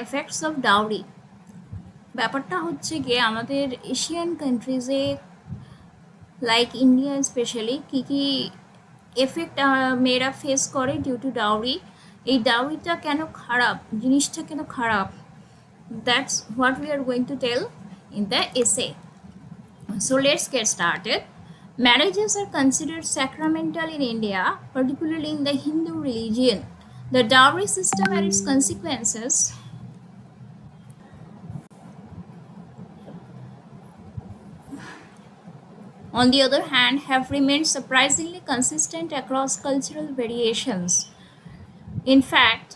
Effects of dowry. ব্যাপারটা হচ্ছে গিয়ে আমাদের এশিয়ান কান্ট্রিজে লাইক ইন্ডিয়া স্পেশালি কী কী এফেক্ট মেয়েরা ফেস করে ডিউ টু ডাউরি। এই ডাউরিটা কেন খারাপ, জিনিসটা কেন খারাপ, that's what we are going to tell in the essay. So let's get started. Marriages are considered sacramental in India, particularly in the Hindu religion. The dowry system and its consequences on the other hand have remained surprisingly consistent across cultural variations. In fact,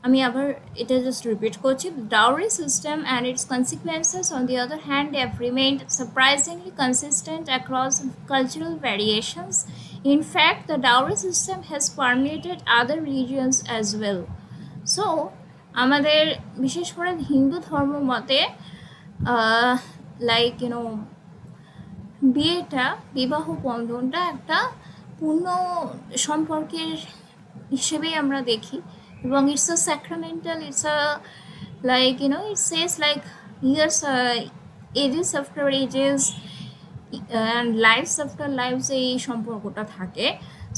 আমি আবার এটা just repeat করছি, dowry system and its consequences on the other hand have remained surprisingly consistent across cultural variations. In fact the dowry system has permeated other religions as well. So আমাদের বিশেষ করে হিন্দু ধর্ম মতে like বিয়েটা, বিবাহ বন্ধনটা একটা পূর্ণ সম্পর্কের হিসেবেই আমরা দেখি, এবং it's a sacramental, it's a like it says like years, ages after ages and lifes after lifes এই সম্পর্কটা থাকে।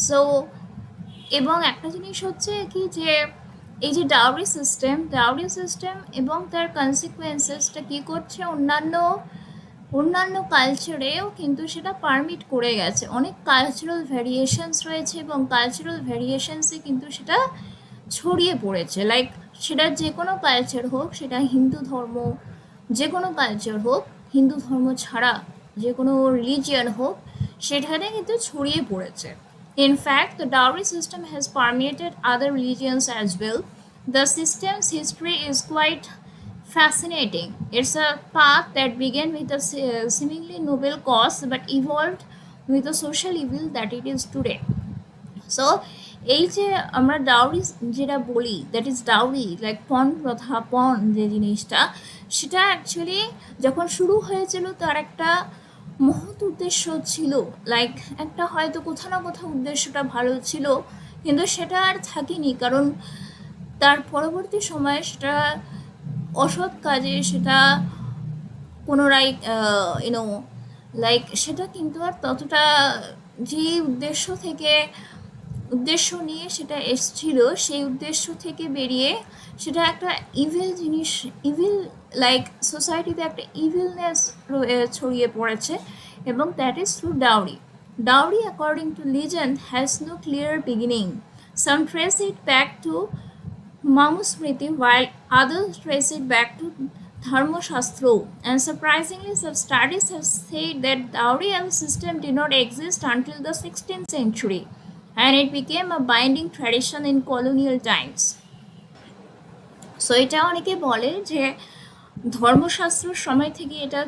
সো এবং একটা জিনিস হচ্ছে কি যে এই যে ডাউরি সিস্টেম এবং তার কনসিকুয়েন্সেসটা কী করছে, অন্যান্য কালচারেও কিন্তু সেটা পারমিট করে গেছে। অনেক কালচারাল ভ্যারিয়েশনস রয়েছে এবং কালচারাল ভ্যারিয়েশনসে কিন্তু সেটা ছড়িয়ে পড়েছে। লাইক সেটা যে কোনো কালচার হোক, সেটা হিন্দু ধর্ম, যে কোনো কালচার হোক, হিন্দু ধর্ম ছাড়া যে কোনো রিলিজিয়ান হোক, সেখানে কিন্তু ছড়িয়ে পড়েছে। In fact, the dowry system has permeated other religions as well. The system's history is quite fascinating. It's a path that began with a seemingly noble cause but evolved with the social evil that it is today. So এই যে আমরা dowry যেটা বলি, that is dowry, like পণ প্রথা, পণ যে জিনিসটা, সেটা অ্যাকচুয়ালি যখন শুরু হয়েছিল তার একটা মহৎ উদ্দেশ্য ছিল। লাইক একটা হয়তো কোথাও না কোথাও উদ্দেশ্যটা ভালো ছিল, কিন্তু সেটা আর থাকেনি, কারণ তার পরবর্তী সময়ে সেটা অসৎ কাজে, সেটা পুনরায় লাইক সেটা কিন্তু আর ততটা যে উদ্দেশ্য নিয়ে সেটা এসছিল, সেই উদ্দেশ্য থেকে বেরিয়ে সেটা একটা ইভিল জিনিস, ইভিল লাইক সোসাইটিতে একটা ইভিলনেস ছড়িয়ে পড়েছে, এবং that is through dowry. Dowry, according to legend, has no clear beginning. Some trace it back to Manusmriti, while others trace it back to Dharmashastra. And surprisingly, some studies have said that dowry as a system did not exist until the 16th century, and it became a binding tradition in colonial times. So এটা অনেকে বলে যে ধর্মশাস্ত্রের সময় থেকে এটা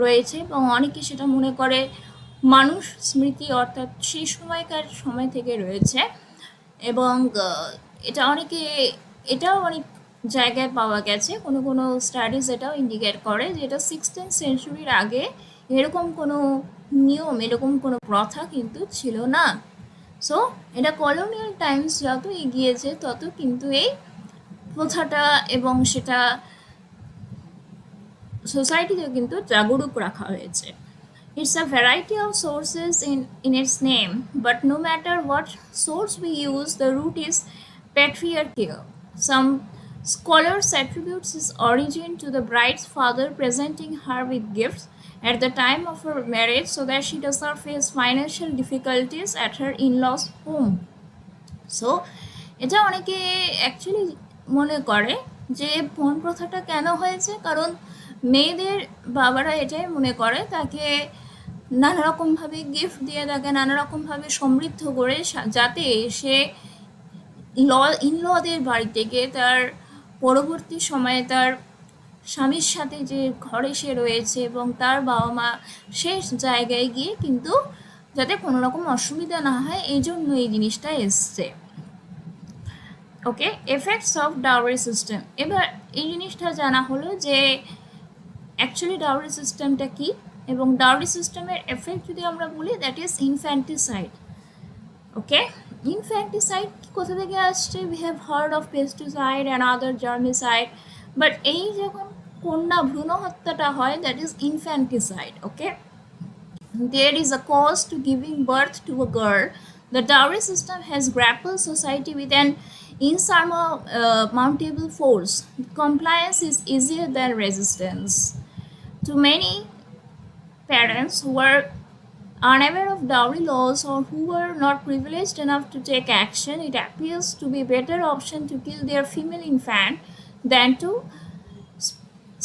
রয়েছে, এবং অনেকে সেটা মনে করে মানুষ স্মৃতি অর্থাৎ সেই সময়কার সময় থেকে রয়েছে, এবং এটাও অনেক জায়গায় পাওয়া গেছে। কোনো স্টাডিজ এটাও ইন্ডিকেট করে যে এটা 16th সেঞ্চুরির আগে এরকম কোনো নিয়ম, এরকম কোনো প্রথা কিন্তু ছিল না। সো এটা কলোনিয়াল টাইমস যত এগিয়েছে তত কিন্তু এই প্রথাটা এবং সেটা সোসাইটিতে কিন্তু জাগরুক রাখা হয়েছে। It's a variety of sources in its name, but no matter what source we use, the root is patriarchal. Some scholars attribute its origin to the bride's father presenting her with gifts at the time of her marriage so that she does not face financial difficulties at her in-laws' home. So, এটা অনেকে actually মনে করে যে পণ প্রথাটা কেন হয়েছে, কারণ মেয়েদের বাবারা এটাই মনে করে তাকে নানা রকমভাবে গিফট দিয়ে, তাকে নানা রকমভাবে সমৃদ্ধ করে, যাতে সে ইনলদের বাড়িতে গিয়ে তার পরবর্তী সময়ে তার স্বামীর সাথে যে ঘরে সে রয়েছে এবং তার বাবা মা শেষ জায়গায় গিয়ে কিন্তু যাতে কোনো রকম অসুবিধা না হয়, এই জন্য এই জিনিসটা এসছে। ওকে, এফেক্টস অফ ডাউরি সিস্টেম। এবার এই জিনিসটা জানা হলো যে অ্যাকচুয়ালি ডাউরি সিস্টেমটা কী, এবং ডাউরি সিস্টেমের এফেক্ট যদি আমরা বলি, that is infanticide. Okay, infanticide কোথা থেকে আসছে? We have heard of pesticide and other germicide, but এই যখন কন্যা ভ্রূণ হত্যাটা হয়, that is infanticide. Okay, there is a cost to giving birth to a girl. The dowry system has grappled society with an insurmountable force. Compliance is easier than resistance. To many parents who were unaware of dowry laws or who were not privileged enough to take action, it appears to be a better option to kill their female infant than to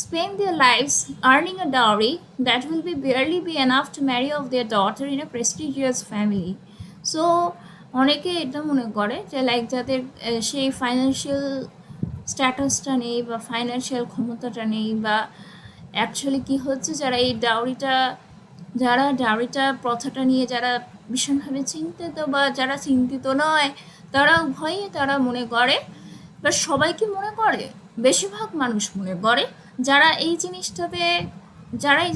spend their lives earning a dowry that will be barely be enough to marry off their daughter in a prestigious family. So অনেকে এটা মনে করে যে like যাদের সেই financial স্ট্যাটাসটা নেই বা ফাইন্যান্সিয়াল ক্ষমতাটা নেই, বা অ্যাকচুয়ালি কি হচ্ছে, যারা ডাউরিটা প্রথাটা নিয়ে যারা ভীষণভাবে চিন্তিত বা যারা চিন্তিত নয়, তারা উভয়ই তারা মনে করে, বা সবাই কি মনে করে, বেশিরভাগ মানুষ মনে করে যারা এই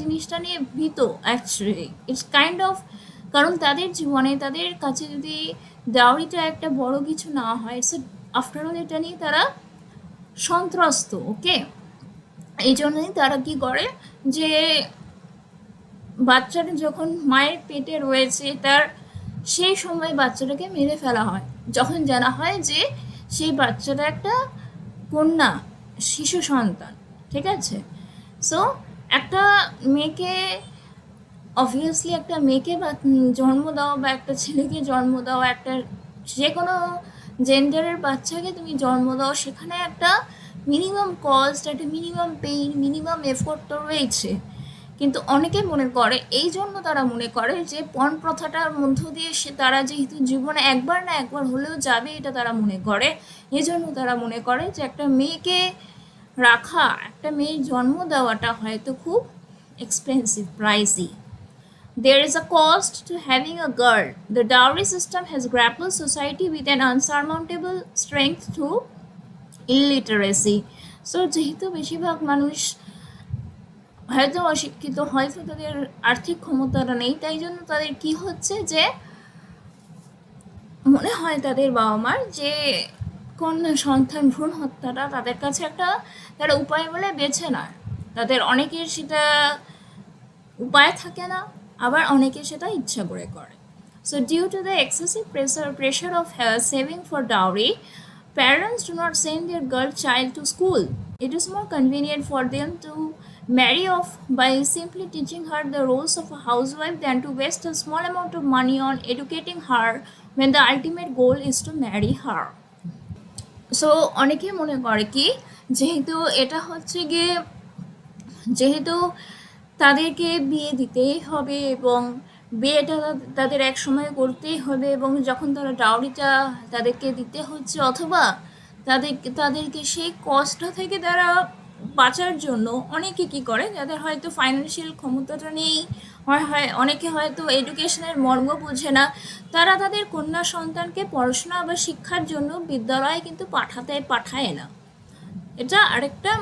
জিনিসটা নিয়ে ভীত, অ্যাকচুয়ালি ইটস কাইন্ড অফ, কারণ তাদের জীবনে তাদের কাছে যদি ডাউরিটা একটা বড় কিছু না হয়, ইটস আফটার অল এটা নিয়ে তারা সন্ত্রস্ত। ওকে, এই জন্যই তারা কি করে যে বাচ্চাটা যখন মায়ের পেটে রয়েছে তার সেই সময় বাচ্চাটাকে মেরে ফেলা হয়, যখন জানা হয় যে সেই বাচ্চাটা একটা কন্যা শিশু সন্তান। ঠিক আছে, সো একটা মেয়েকে অবভিয়াসলি একটা মেয়েকে জন্ম দাও বা একটা ছেলেকে জন্ম দাও, একটা যে কোনো জেন্ডারের বাচ্চাকে তুমি জন্ম দাও, সেখানে একটা মিনিমাম কস্ট, একটা মিনিমাম পেইন, মিনিমাম এফোর্ট তো রয়েছে। কিন্তু অনেকে মনে করে, এই জন্য তারা মনে করে যে পণ প্রথাটার মধ্য দিয়ে তারা যেহেতু জীবনে একবার না একবার হলেও যাবে, এটা তারা মনে করে। এই জন্য তারা মনে করে যে একটা মেয়েকে রাখা, একটা মেয়ের জন্ম দেওয়াটা হয়তো খুব expensive, pricey. There is a cost to having a girl. The dowry system has grappled society with an unsurmountable strength through illiteracy. So যেহেতু বেশিরভাগ মানুষ হয়তো অশিক্ষিত, হয়তো তাদের আর্থিক ক্ষমতাটা নেই, তাই জন্য তাদের কি হচ্ছে যে মনে হয় তাদের বাবা মার যে কন্যা সন্তান ভ্রূণ হত্যাটা তাদের কাছে একটা তারা উপায় বলে বেছে নেয়। তাদের অনেকের সেটা উপায় থাকে না, আবার অনেকে সেটা ইচ্ছা করে করে। So due to the excessive pressure of saving for dowry, parents do not send their girl child to school. It is more convenient for them to marry off by simply teaching her the roles of a housewife than to waste a small amount of money on educating her when the ultimate goal is to marry her. So অনেকে মনে করে কি, যেহেতু এটা হচ্ছে গিয়ে, যেহেতু তাদেরকে বিয়ে দিতেই হবে এবং বিয়েটা তাদের এক সময় করতেই হবে, এবং যখন তারা ডাউরিটা তাদেরকে দিতে হচ্ছে, অথবা তাদেরকে সেই কষ্টটা থেকে তারা বাঁচার জন্য অনেকে কি করে, যাদের হয়তো ফাইন্যান্সিয়াল ক্ষমতাটা নেই, অনেকে হয়তো এডুকেশনের মর্ম বোঝে না, তারা তাদের কন্যা সন্তানকে পড়াশোনা বা শিক্ষার জন্য বিদ্যালয়ে কিন্তু পাঠায় না। এটা আরেকটা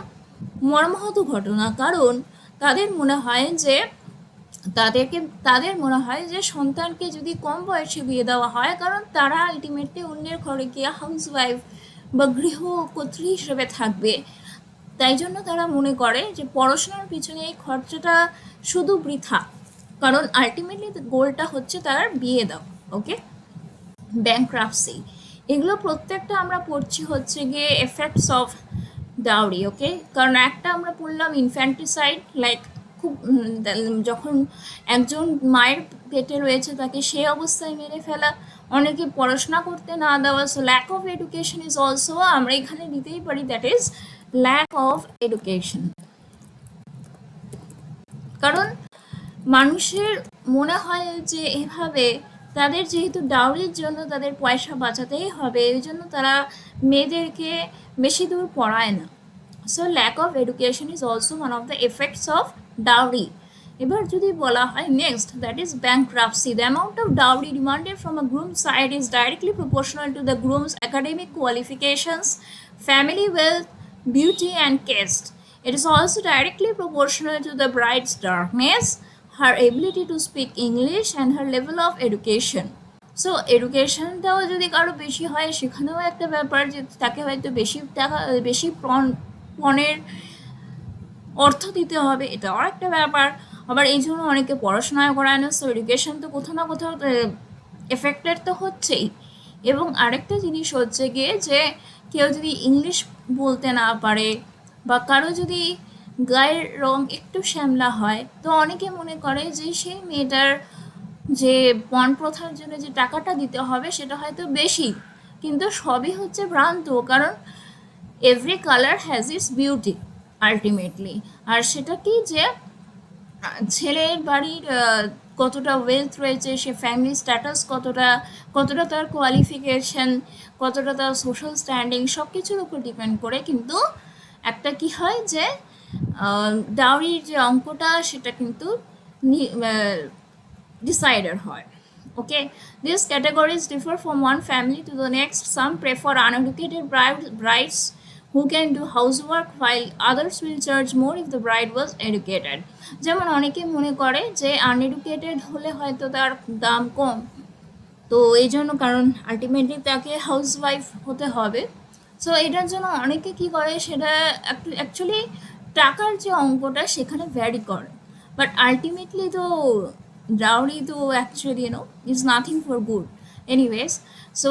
মর্মাহত ঘটনা, কারণ তাদের মনে হয় যে সন্তানকে যদি কম বয়সে বিয়ে দেওয়া হয়, কারণ তারা আলটিমেটলি অন্যের ঘরে গিয়ে হাউসওয়াইফ বা গৃহকর্ত্রী হিসেবে থাকবে। তাই জন্য তারা মনে করে যে পড়াশোনার পিছনে এই খরচাটা শুধু বৃথা, কারণ আলটিমেটলি গোলটা হচ্ছে তার বিয়ে দাও। ওকে, ব্যাংক্রাপসি, এগুলো প্রত্যেকটা আমরা পড়ছি হচ্ছে গিয়ে এফেক্টস অফ ডাউরি। ওকে, কারণ একটা আমরা পড়লাম ইনফ্যান্টিসাইড, লাইক খুব যখন একজন মায়ের পেটে রয়েছে তাকে সেই অবস্থায় মেরে ফেলা, অনেকে পড়াশোনা করতে না দেওয়া। So lack of education is also, আমরা এখানে দিতেই পারি, that is lack of education. কারণ মানুষের মনে হয় যে এভাবে তাদের যেহেতু ডাউরির জন্য তাদের পয়সা বাঁচাতেই হবে, এই জন্য তারা মেয়েদেরকে বেশি দূর পড়ায় না। So lack of education is also one of the effects of dowry. এবার যদি বলা হয় next, that is bankruptcy. The amount of dowry demanded from a groom side is directly proportional to the grooms academic qualifications, family wealth, beauty and caste. It is also directly proportional to the bride's darkness, her ability to speak English and her level of education. So এডুকেশনটাও যদি কারো বেশি হয়, সেখানেও একটা ব্যাপার যে তাকে হয়তো বেশি টাকা বেশি পণের অর্থ দিতে হবে, এটাও একটা ব্যাপার। আবার এই জন্য অনেকে পড়াশোনায় করায় না, সো এডুকেশন তো কোথাও না কোথাও এফেক্টেড তো হচ্ছেই। এবং আরেকটা জিনিস হচ্ছে গিয়ে যে কেউ যদি ইংলিশ বলতে না পারে বা কারো যদি গায়ের রং একটু শ্যামলা হয়, তো অনেকে মনে করে যে সেই মেয়েটার যে পণ প্রথার জন্য যে টাকাটা দিতে হবে সেটা হয়তো বেশি, কিন্তু সবই হচ্ছে ভ্রান্ত। কারণ every colour has its beauty ultimately. আর সেটা কি যে ছেলের বাড়ির কতটা ওয়েলথ রয়েছে, সে ফ্যামিলি স্ট্যাটাস কতটা, কতটা তার কোয়ালিফিকেশন, কতটা তার সোশ্যাল স্ট্যান্ডিং, সব কিছুর উপর ডিপেন্ড করে কিন্তু একটা কি হয় যে ডাউরির যে অঙ্কটা সেটা কিন্তু decided হয়। Okay, these categories differ from one family to the next. Some prefer uneducated brides who can do housework, while others will charge more if the bride was educated. যেমন অনেকে মনে করে যে আনএডুকেটেড হলে হয়তো তার দাম কম, তো এই জন্য, কারণ আলটিমেটলি তাকে হাউসওয়াইফ হতে হবে। সো এটার জন্য অনেকে কি করে, সেটা অ্যাকচুয়ালি টাকার যে অঙ্কটা সেখানে ভ্যারি করে, বাট আলটিমেটলি তো ডাউরি তো actually is nothing for good anyways. So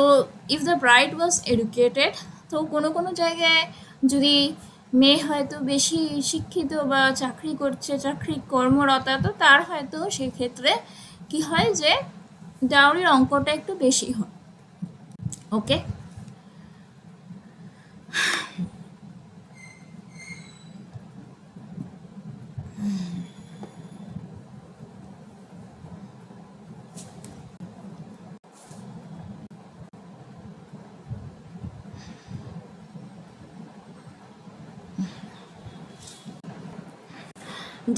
if the bride was educated, তো কোনো কোনো জায়গায় যদি মেয়ে হয়তো বেশি শিক্ষিত বা চাকরি করছে, চাকরি কর্মরতা, তো তার হয়তো সেক্ষেত্রে কি হয় যে ডাউরির অঙ্কটা একটু বেশি হয়। ওকে,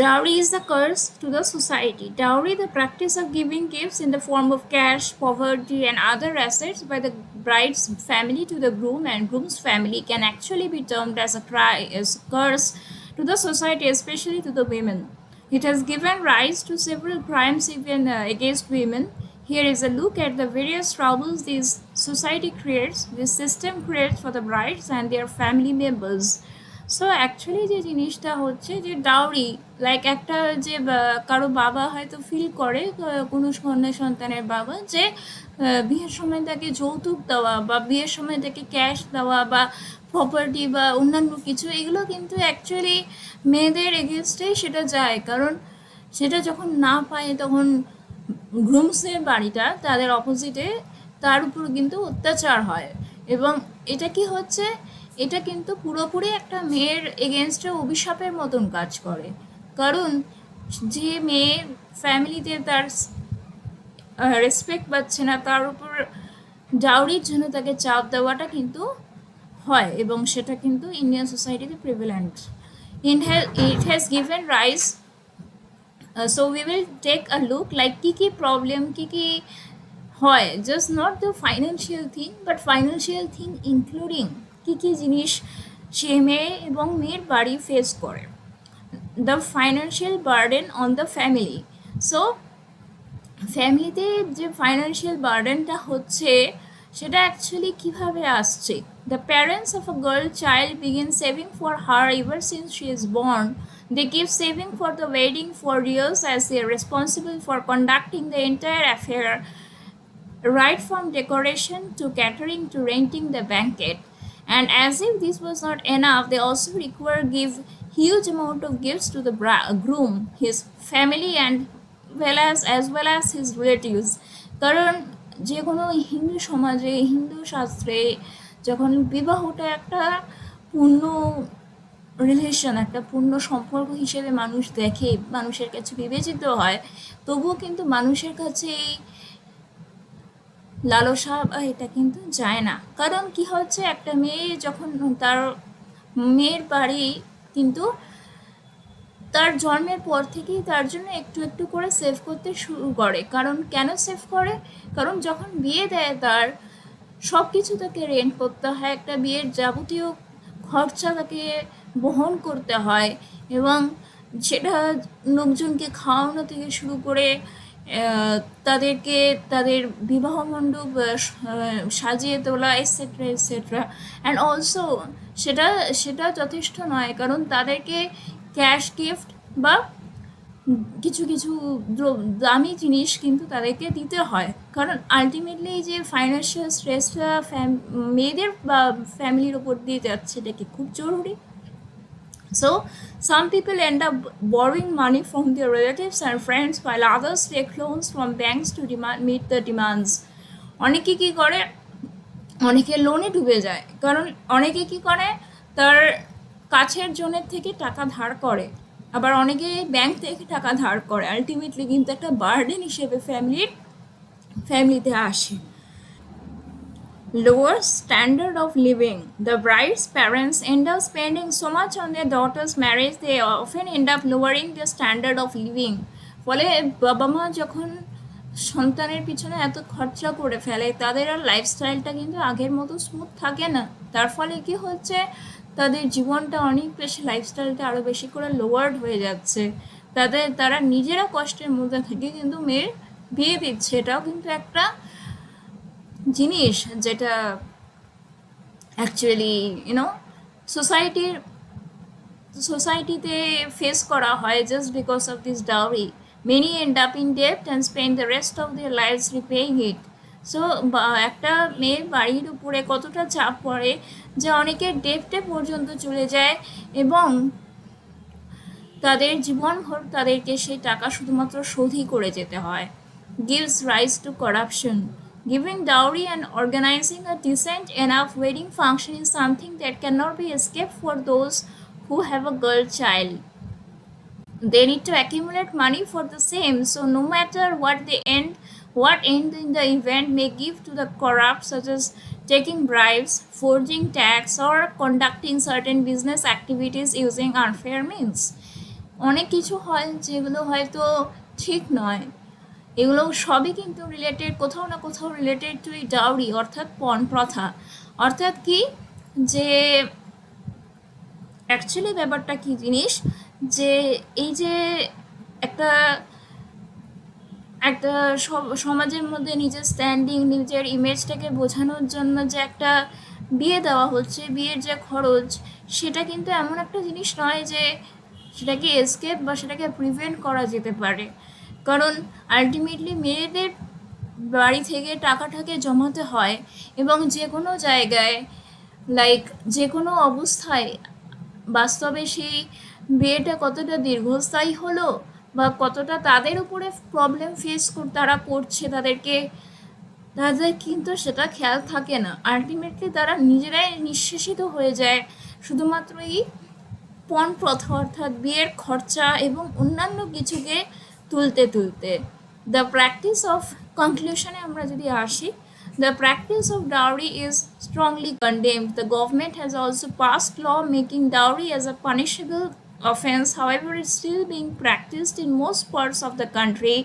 dowry is the curse to the society. Dowry, the practice of giving gifts in the form of cash, poverty, and other assets by the bride's family to the groom and groom's family, can actually be termed as as a curse to the society, especially to the women. It has given rise to several crimes even against women. Here is a look at the various troubles this society creates, this system creates for the brides and their family members. So actually যে জিনিসটা হচ্ছে যে dowry, like একটা যে কারো বাবা হয়তো feel করে, কোনো কন্যা সন্তানের বাবা, যে বিয়ের সময় তাকে যৌতুক দেওয়া বা বিয়ের সময় তাকে ক্যাশ দেওয়া বা প্রপার্টি বা অন্যান্য কিছু, এগুলো কিন্তু অ্যাকচুয়ালি মেয়েদের এগেনস্টেই সেটা যায়। কারণ সেটা যখন না পায় তখন গ্রুমসের বাড়িটা তাদের অপোজিটে তার উপর কিন্তু অত্যাচার হয়। এবং এটা কি হচ্ছে, এটা কিন্তু পুরোপুরি একটা মেয়ের এগেনস্টে অভিশাপের মতন কাজ করে। কারণ যে মেয়ে ফ্যামিলিতে তার রেসপেক্ট পাচ্ছে না, তার উপর ডাউরির জন্য তাকে চাপ দেওয়াটা কিন্তু হয়, এবং সেটা কিন্তু ইন্ডিয়ান সোসাইটিতে prevalent. It has given rise, so we will take a look like কী কী প্রবলেম, কী কী হয়, just not the financial thing, but financial thing including কী কী জিনিস সে মেয়ে এবং মেয়ের বাড়ি ফেস করে। The financial burden on the family. So ফ্যামিলিতে যে ফাইন্যান্সিয়াল বার্ডেনটা হচ্ছে সেটা অ্যাকচুয়ালি কীভাবে আসছে। The parents of a girl child begin saving for her ever since she is born. They keep saving for the wedding for years as they are responsible for conducting the entire affair, right from decoration to catering to renting the banquet. And as if this was not enough, they also require give huge amount of gifts to the groom, his family, and as well as his relatives. কারণ যে কোনো হিন্দু সমাজে, হিন্দু শাস্ত্রে যখন বিবাহটা একটা পূর্ণ relation, একটা পূর্ণ সম্পর্ক হিসেবে মানুষ দেখে, মানুষের কাছে বিবেচিত হয়, তবুও কিন্তু মানুষের কাছে এই লালসা এটা কিন্তু যায় না। কারণ কি হচ্ছে, একটা মেয়ে যখন তার মেয়ের বাড়ি কিন্তু তার জন্মের পর থেকেই তার জন্য একটু একটু করে সেভ করতে শুরু করে। কারণ কেন সেভ করে, কারণ যখন বিয়ে দেয় তার সব কিছু তাকে রেন্ট করতে হয়, একটা বিয়ের যাবতীয় খরচা তাকে বহন করতে হয়, এবং সেটা লোকজনকে খাওয়ানো থেকে শুরু করে তাদেরকে তাদের বিবাহ মণ্ডপ সাজিয়ে তোলা, এটসেট্রা এটসেট্রা। অ্যান্ড অলসো সেটা সেটা যথেষ্ট নয়, কারণ তাদেরকে ক্যাশ গিফট বা কিছু কিছু দামি জিনিস কিন্তু তাদেরকে দিতে হয়, কারণ আলটিমেটলি যে ফাইন্যান্সিয়াল স্ট্রেসটা মেয়েদের বা ফ্যামিলির ওপর দিয়ে যাচ্ছে, এটা কি খুব জরুরি? So, some people end up borrowing money from their relatives and friends while others take loans from banks to meet the demands. অনেকে কি করে, অনেকে লোনে ডুবে যায়, কারণ অনেকে কি করে তার কাছের জনের থেকে টাকা ধার করে, আবার অনেকে ব্যাংক থেকে টাকা ধার করে, আলটিমেটলি কিন্তু একটা বার্ডেন হিসেবে ফ্যামিলিতে আসে। Lower standard of living. The bride's parents end up spending so much on their daughter's marriage, they often end up lowering their standard of living. ফলে বাবা মা যখন সন্তানের পিছনে এত খরচা করে ফেলে, তাদের আর লাইফস্টাইলটা কিন্তু আগের মতো স্মুথ থাকে না। তার ফলে কি হচ্ছে, তাদের জীবনটা অনেক বেশি, লাইফস্টাইলটা আরও বেশি করে লোয়ার্ড হয়ে যাচ্ছে। তারা নিজেরা কষ্টের মধ্যে থেকে কিন্তু মেয়ের বিয়ে দিচ্ছে। এটাও কিন্তু একটা জিনিস যেটা অ্যাকচুয়ালি সোসাইটিতে ফেস করা হয় just because of this dowry. Many end up in ডেপ্ট and spend the rest of their lifes repaying it. So একটা মেয়ের বাড়ির উপরে কতটা চাপ পড়ে যে অনেকের ডেপ্টে পর্যন্ত চলে যায়, এবং তাদের জীবনভর তাদেরকে সেই টাকা শুধুমাত্র শোধই করে যেতে হয়। Gives rise to corruption. Giving dowry and organizing a decent enough wedding function is something that cannot be escaped for those who have a girl child. They need to accumulate money for the same, so no matter what end in the event may give to the corrupt, such as taking bribes, forging tax, or conducting certain business activities using unfair means. অনেক কিছু হয় যেগুলো হয়তো ঠিক নয়, এগুলো সবই কিন্তু রিলেটেড, কোথাও না কোথাও রিলেটেড টু এই ডাউরি, অর্থাৎ পণ প্রথা। অর্থাৎ কি, যে অ্যাকচুয়ালি ব্যাপারটা কি জিনিস, যে এই যে একটা একটা সমাজের মধ্যে নিজের স্ট্যান্ডিং, নিজের ইমেজটাকে বোঝানোর জন্য যে একটা বিয়ে দেওয়া হচ্ছে, বিয়ের যে খরচ, সেটা কিন্তু এমন একটা জিনিস নয় যে সেটাকে এসকেপ বা সেটাকে প্রিভেন্ট করা যেতে পারে। কারণ আলটিমেটলি মেয়েদের বাড়ি থেকে টাকাটাকে জমাতে হয়, এবং যে কোনো জায়গায়, লাইক যে কোনো অবস্থায় বাস্তবে সেই বিয়েটা কতটা দীর্ঘস্থায়ী হলো বা কতটা তাদের উপরে প্রবলেম ফেস তারা করছে, তাদের কিন্তু সেটা খেয়াল থাকে না। আলটিমেটলি তারা নিজেরাই নিঃশেষিত হয়ে যায় শুধুমাত্র এই পণ প্রথা, অর্থাৎ বিয়ের খরচা এবং অন্যান্য কিছুকে তুলতে। দ্য প্র্যাকটিস অফ কনক্লুশনে আমরা যদি আসি, the practice of dowry is strongly condemned. The government has also passed law making dowry as a punishable offense. However, it's still being practiced in most parts of the country,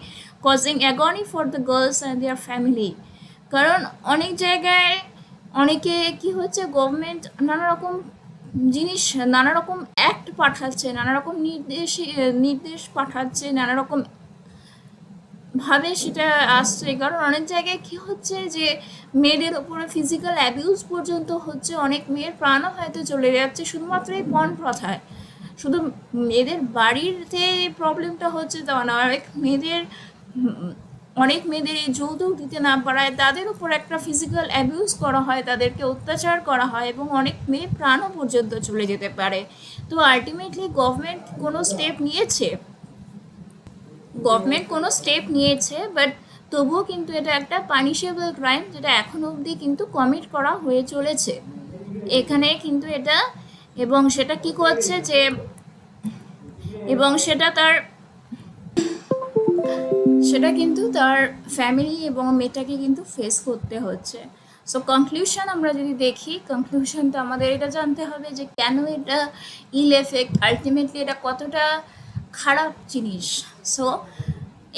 causing agony for the girls and their family. কারণ অনেক জায়গায় অনেকে কি হচ্ছে, government নানা রকম জিনিস, নানা রকম অ্যাক্ট পাঠাচ্ছে, নানা রকম নির্দেশ পাঠাচ্ছে, নানা রকম ভাবে সেটা আসছে। কারণ অনেক জায়গায় কি হচ্ছে যে মেয়েদের ওপরে ফিজিক্যাল অ্যাবিউজ পর্যন্ত হচ্ছে, অনেক মেয়ের প্রাণও হয়তো চলে যাচ্ছে শুধুমাত্র এই পণ প্রথায়। শুধু মেয়েদের বাড়িতে এই প্রবলেমটা হচ্ছে তা না, অনেক মেয়েদের এই যৌতুক দিতে না পারায় তাদের উপর একটা ফিজিক্যাল অ্যাবিউজ করা হয়, তাদেরকে অত্যাচার করা হয়, এবং অনেক মেয়ে প্রাণও পর্যন্ত চলে যেতে পারে। তো আলটিমেটলি গভর্নমেন্ট কোনো স্টেপ নিয়েছে, বাট তবুও কিন্তু এটা একটা পানিশেবল ক্রাইম, যেটা এখনো অবধি কিন্তু কমিট করা হয়ে চলেছে এখানে কিন্তু এটা। এবং সেটা কি করছে যে, এবং সেটা কিন্তু তার ফ্যামিলি এবং মেয়েটাকে কিন্তু ফেস করতে হচ্ছে। সো কনক্লুশন আমরা যদি দেখি, কনক্লুশনটা আমাদের এটা জানতে হবে যে কেন এটা ইল এফেক্ট, আলটিমেটলি এটা কতটা খারাপ জিনিস। সো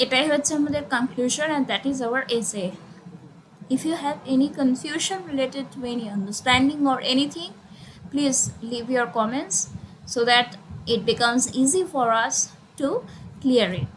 এটাই হচ্ছে আমাদের conclusion, and that is our এসে। If you have any confusion related to any understanding or anything, please leave your comments so that it becomes easy for us to clear it.